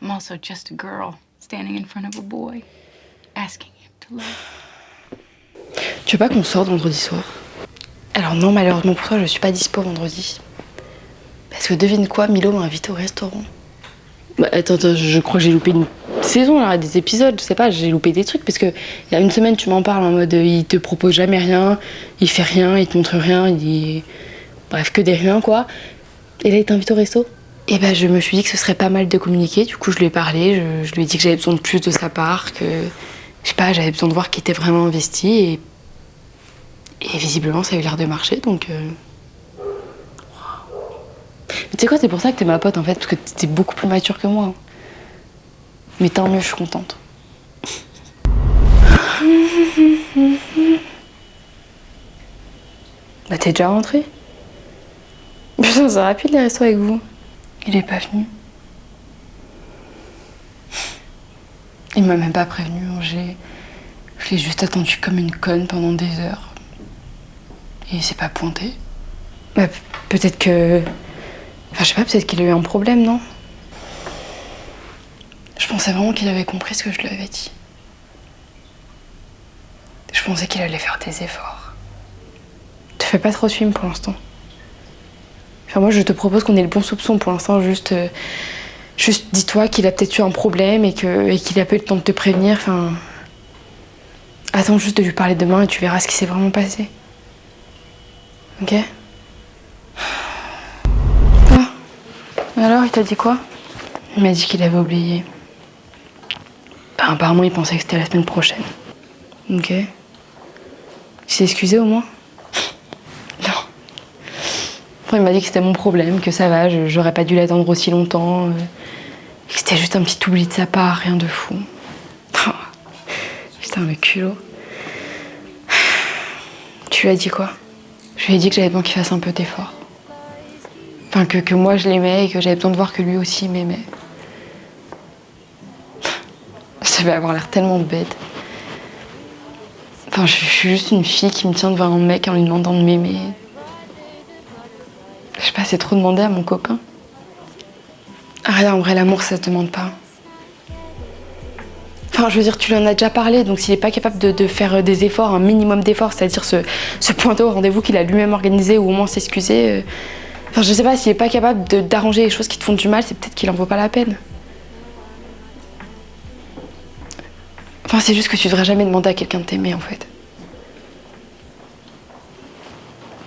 I'm also just a girl standing in front of a boy, asking him to love. Tu veux pas qu'on sorte vendredi soir? Alors non, malheureusement pour toi, je suis pas dispo vendredi. Parce que devine quoi, Milo m'a invité au restaurant. Bah attends, je crois que j'ai loupé une saison, là, des épisodes, je sais pas, j'ai loupé des trucs. Parce que il y a une semaine, tu m'en parles en mode, il te propose jamais rien, il fait rien, il te montre rien, il dit... Bref, que des riens, quoi. Et là, il t'invite au resto. Et ben, je me suis dit que ce serait pas mal de communiquer. Du coup, je lui ai parlé, je lui ai dit que j'avais besoin de plus de sa part, que... Je sais pas, j'avais besoin de voir qu'il était vraiment investi et visiblement, ça a eu l'air de marcher, donc... Mais tu sais quoi, c'est pour ça que t'es ma pote, en fait, parce que t'es beaucoup plus mature que moi. Mais tant mieux, je suis contente. Bah, t'es déjà rentrée? Putain, c'est rapide les restos avec vous. Il est pas venu. Il m'a même pas prévenu. Je l'ai juste attendu comme une conne pendant des heures. Et il s'est pas pointé. Bah, peut-être que... Enfin, je sais pas, peut-être qu'il a eu un problème, non? Je pensais vraiment qu'il avait compris ce que je lui avais dit. Je pensais qu'il allait faire des efforts. Te fais pas trop de film pour l'instant. Enfin, moi, je te propose qu'on ait le bon soupçon pour l'instant, juste dis-toi qu'il a peut-être eu un problème et qu'il a pas eu le temps de te prévenir, enfin... Attends juste de lui parler demain et tu verras ce qui s'est vraiment passé. Ok? Ah. Alors, il t'a dit quoi? Il m'a dit qu'il avait oublié. Bah, apparemment, il pensait que c'était la semaine prochaine. Ok? Il s'est excusé au moins? Non. Enfin, il m'a dit que c'était mon problème, que ça va, j'aurais pas dû l'attendre aussi longtemps. Que c'était juste un petit oubli de sa part, rien de fou. Putain, le culot. Tu lui as dit quoi? Je lui ai dit que j'avais besoin qu'il fasse un peu d'effort. Enfin, que moi je l'aimais et que j'avais besoin de voir que lui aussi m'aimait. Ça va avoir l'air tellement bête. Enfin, je suis juste une fille qui me tient devant un mec en lui demandant de m'aimer. Je sais pas, c'est trop demander à mon copain. Rien, en vrai, l'amour, ça se demande pas. Enfin, je veux dire, tu lui en as déjà parlé, donc s'il est pas capable de faire des efforts, un minimum d'efforts, c'est-à-dire se pointer au rendez-vous qu'il a lui-même organisé ou au moins s'excuser. Enfin, je sais pas, s'il est pas capable d'arranger les choses qui te font du mal, c'est peut-être qu'il en vaut pas la peine. Enfin, c'est juste que tu devrais jamais demander à quelqu'un de t'aimer, en fait.